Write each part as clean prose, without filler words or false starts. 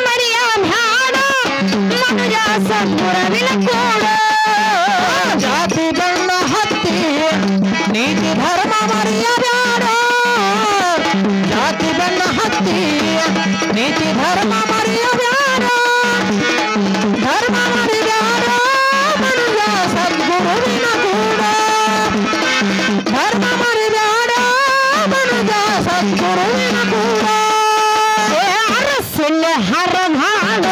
ಮರಿಯ ಬ್ಯಾಡ ಮನುಜ ಸದ್ಗುರುವಿನ ಕೂಡ ಜಾತಿ ಬಣ್ಣ ಹತ್ತಿ ನೀತಿ ಧರ್ಮ ಮರಿಯ ಬ್ಯಾಡ ಜಾತಿ ಬಣ್ಣ ಹತ್ತಿ ನೀತಿ ಧರ್ಮ ಮರಿಯ ಬ್ಯಾಡ ಧರ್ಮ ಮರಿ ಬ್ಯಾಡ ಮನುಜ ಸದ್ಗುರುವಿನ ಕೂಡ ಧರ್ಮ ಮರಿ ಬ್ಯಾಡ ಮನುಜ ಸದ್ಗುರುವಿನ ಕೂಡ ಅರಸಿನ ಹರಭಾಡ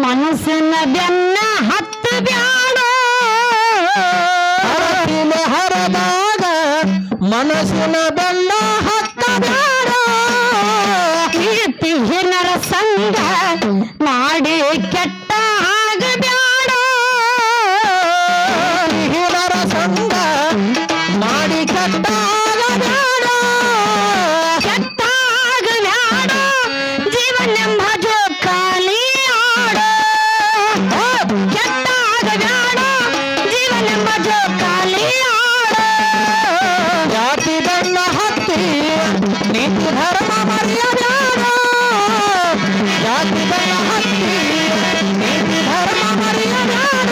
ಮನಸ್ಸಿನ ಬೆನ್ನ ಹತ್ತು ಬ್ಯಾಡ ಅರಸಿನ ಹರದಾಗ ಮನಸ್ಸಿನ ಬೆನ್ನ ಹತ್ತ ಬ್ಯಾಡ ಕೀರ್ತಿಹೀನರ ಸಂಗ ಮಾಡಿ ಕೆಟ್ಟ ಆಗಬ್ಯಾಡ ಹೀನರ ಸಂಗ ಮಾಡಿ ಕೆಟ್ಟಾಗಬ್ಯಾಡ ಕೆಟ್ಟಾಗಬ್ಯಾಡ ಜೀವನೆಂಬ ಜೋಕಾಲಿ ಆಡ ಕೆಟ್ಟಾಗಬ್ಯಾಡ ಜೀವನೆಂಬ ಜೋಕಾಲಿ ಆಡ ಜಾತಿ ಬಣ್ಣ ಹತ್ತಿ ನೀತಿ ಧರ್ಮ ಮರಿಯ ಬ್ಯಾಡ ಜಾತಿ ಬಣ್ಣ ಹತ್ತಿ ನೀತಿ ಧರ್ಮ ಮರಿಯ ಬ್ಯಾಡ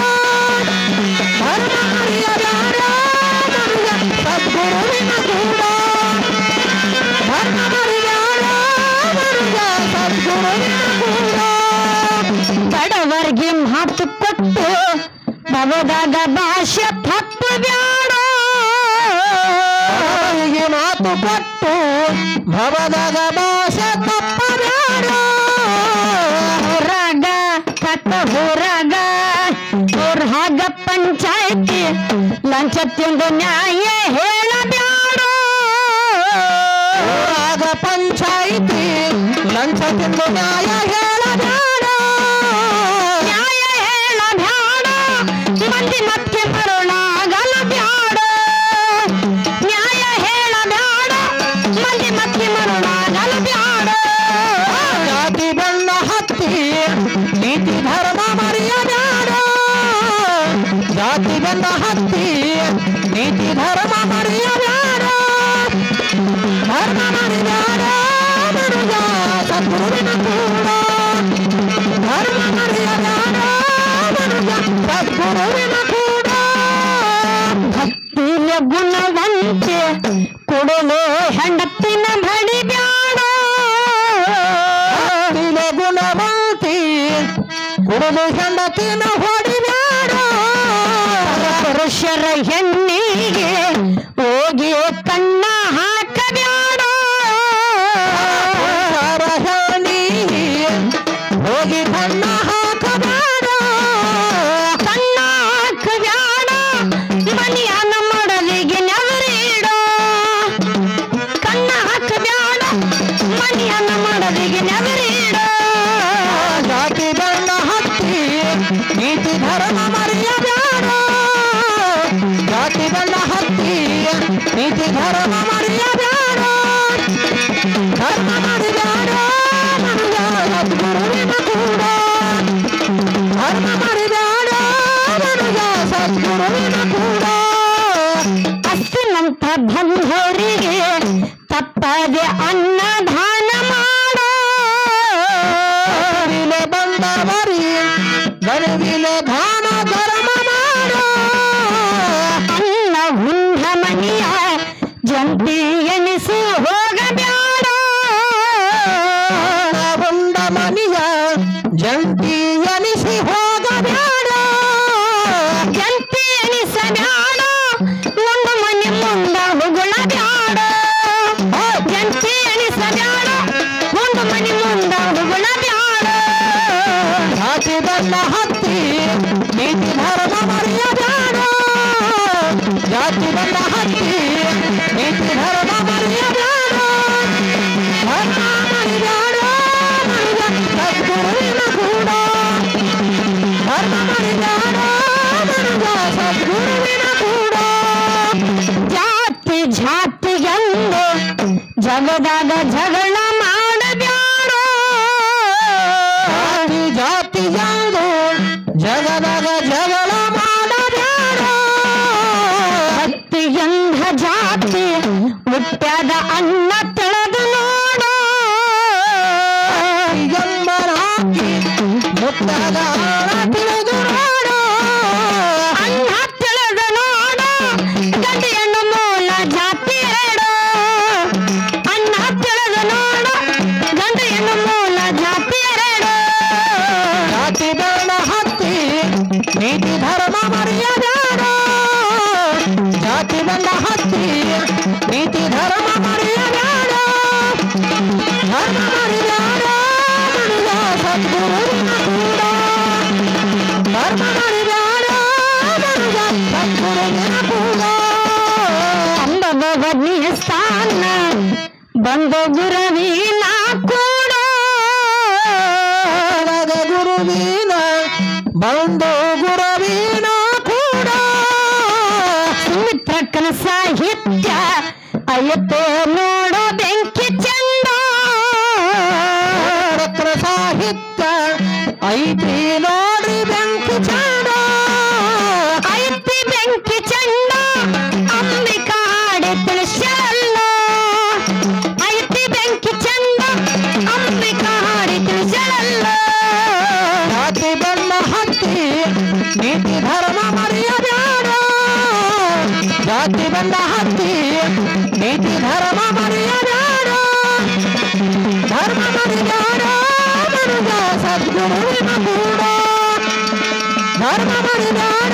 ಧರ್ಮ ಮರಿಯ ಬ್ಯಾಡ ಮನುಜ ಸದ್ಗುರುವಿನ ಕೂಡ ಧರ್ಮ ಮರಿ ಬ್ಯಾಡ ಮನುಜ ಸದ್ಗುರುವಿನ ಕೂಡ ಬಡವರ್ಗೆ ಮಾತು ಕೊಟ್ಟು ಭವದಾಗ ಭಾಷೆ ತಪ್ಪು ಬ್ಯಾಡ ಅವರಿಗೆ ಮಾತು ಕೊಟ್ಟು ಭವದಾಗ ಭಾಷೆ ತಪ್ಪ ಬ್ಯಾಡ ಹೊರಗ ಕಟ್ಟ ಹೊರಗ ಹೊರಗ ಪಂಚಾಯತಿ ಲಂಚ ತಿಂದು ನ್ಯಾಯ ಹೇಳಬ್ಯಾಡ ಆಗ ಪಂಚಾಯಿತಿ ಲಂಚ ತಿಂದು ನ್ಯಾಯ ಹೇಳಬ್ಯಾಡ ನ್ಯಾಯ ಹೇಳಬ್ಯಾಡ ಮಂದಿ ಮತ್ತೆ ಮರುಳಾಗಲ ಬ್ಯಾಡ ನ್ಯಾಯ ಹೇಳಬ್ಯಾಡ ಮಂದಿ ಮತ್ತೆ ಮರುಳಾಗಲ ಬ್ಯಾಡ ಜಾತಿ ಬಣ್ಣ ಹತ್ತಿ ನೀತಿ ಧರ್ಮ ಮರಿಯ ಬ್ಯಾಡ ಜಾತಿ ಬಣ್ಣ ಹತ್ತಿ ನೀತಿ ಧರ್ಮ ಮರಿಯ ಬ್ಯಾಡ ಧರ್ಮ ಮರಿ ಬ್ಯಾಡ ಮನುಜ ಸದ್ಗುರುವಿನ ಕೂಡ ಧರ್ಮ ಮರಿಯ ಬ್ಯಾಡ ಮನುಜ ಸದ್ಗುರುವಿನ ಕೂಡ ಭಕ್ತಿಯ ಗುಣವಂತೆ ಕೊಡಲು ಹೆಂಡತಿನ ಬಡಿ ಬ್ಯಾಡ ಭಕ್ತಿಯ ಗುಣವಂತಿ ಕುಡಿದು ಹೆಂಡತಿನ ಹೊಡಿಬ್ಯಾಡ ಪುರುಷರ ಹೆಣ್ಣಿಗೆ ಹೋಗಿ ಕಣ್ಣ ಹಾಕಬ್ಯಾಡ ಹೆಣ್ಣಿಗೆ ಹೋಗಿ ಕಣ್ಣ ಹಾಕಬ್ಯಾಡ ಕಣ್ಣ ಹಾಕಬ್ಯಾಡ ಮನಿಯನ ಮಾಡಲಿಗೆ ನೆವರಿಡ ಕಣ್ಣ ಹಾಕಬ್ಯಾಡ ಮನಿಯನ ಮಾಡಲಿಗೆ ನೆವರಿಡ ಜಾತಿ ಬಣ್ಣ ಹತ್ತಿ ನೀತಿ ಧರ್ಮ ಮರಿಯ ಬ್ಯಾಡ ಜಾತಿ ಬಣ್ಣ ಹತ್ತಿ ನೀತಿ ಧರ್ಮ ಮರಿಯ ಬ್ಯಾಡ ಧರ್ಮ ಮರಿ ಬ್ಯಾಡ ಮನುಜ ಸದ್ಗುರುವಿನ ಕೂಡ ಧರ್ಮ ಮರಿ ಬ್ಯಾಡ ಮನುಜ ಸದ್ಗುರುವಿನ ಕೂಡ ಅಷ್ಟನಂತ ಬಂಧೋರಿಗೆ ತಪ್ಪದೆ ಅನ್ನದಾನ ಮಾಡ ಗರಿವಿಲೆ ಬಂದವರಿ ಗರಿವಿಲೆ ದಾನ ಧರ್ಮ ಮಾಡ ಅನ್ನ ಹುಂಡ ಮನಿಯ ಜಂತಿ ಎನಿಸಿ ಹೋಗಬ್ಯಾಡ ಉಂಡ ಮನಿಯ ಜಂತಿ ಎನಿಸಿ ಹೋಗಬ್ಯಾಡ ಜಂತಿ ಎನಿಸಬ್ಯಾಡ ಒಂದು ಮನೆ ಮುಂದ ಹುಗುಳಬ್ಯಾಡ ಜಂತಿ ಎನಿಸಬ್ಯಾಡ ಒಂದು ಮನೆ ಮುಂದ ಹುಗುಳಬ್ಯಾಡ ಜಾತಿ ಬಣ್ಣ ಹತ್ತಿ ನೀತಿ ಧರ್ಮ ಮರಿಯ ಬ್ಯಾಡ ಜಾತಿ ಬಣ್ಣ ಹತ್ತಿ ನೀತಿ ಧರ್ಮ ಮರಿಯ ಬ್ಯಾಡ ಧರ್ಮ ಮರಿ ಬ್ಯಾಡ ಮನುಜ ಸದ್ಗುರುವಿನ ಕೂಡ ಸತ್ಯದ ತಿಳಿದು ನೋಡು ಅನ್ನ ತಿಳಿದು ನೋಡು ಗಂಡಿಯನ್ನು ಮೂಲ ಜಾತಿ ಎರಡು ಅನ್ನ ತಿಳಿದು ನೋಡು ಗಂಡಿಯನ್ನು ಮೂಲ ಜಾತಿ ಎರಡು ಜಾತಿ ಬರಣ ಹತ್ತಿ ನೀತಿ ಧರ್ಮ ಮರೆಯಬೇಡ ಜಾತಿ ಬಂದ ಹತ್ತಿ ನೀತಿ ಧರ್ಮ ಮರೆಯಬೇಡ ಧರ್ಮ ಮರೆಯಬೇಡ ಮನುಜ ಸದ್ಗುರುವಿನ ಕೂಡ ಧರ್ಮ ಮರೆಯಬೇಡ ಮನುಜ ಸದ್ಗುರುವಿನ ಕೂಡ ಅಂಬಭವನಿ ಸ್ಥಾನ ಬಂದು ಗುರುವಿನ ಕೂಡ ಗುರುವಿನ ಬಂದು ಗುರುವಿನ ಕೂಡ ಸುಮಿತ್ರಕ್ಕನ ಸಾಹಿತ್ಯ ಅಯ್ಯಪ್ಪೋ ನೋಡೋ ಬೆಂಕಿ ಚಂದ ಚಕ್ರ ಸಾಹಿತ್ಯ ಐತಿ ನೋಡ್ರಿ ಬೆಂಕಿ ಚಂದ ಐತಿ ಬೆಂಕಿ ಚಂದ ಅಂಬಿಕಾ ಹಾಡಿ ತಿಳಿಸಲ್ಲ ಐತಿ ಬೆಂಕಿ ಚಂದ ಅಂಬಿಕಾ ಹಾಡಿ ತಿಳಿಸಲ್ಲ ಜಾತಿ ಬಣ್ಣ ಹತ್ತಿ ನೀತಿ ಧರ್ಮ ಮರೆಯಬೇಡ ಜಾತಿ ಬಣ್ಣ ಹತ್ತಿ ನೀತಿ ಧರ್ಮ ಮರೆಯಬೇಡ ಧರ್ಮ ಮರೆಯಬೇಡ ಮನುಜ ಸದ್ಗುರುವಿನ ಕೂಡ ಧರ್ಮ ಮರೆಯಬೇಡ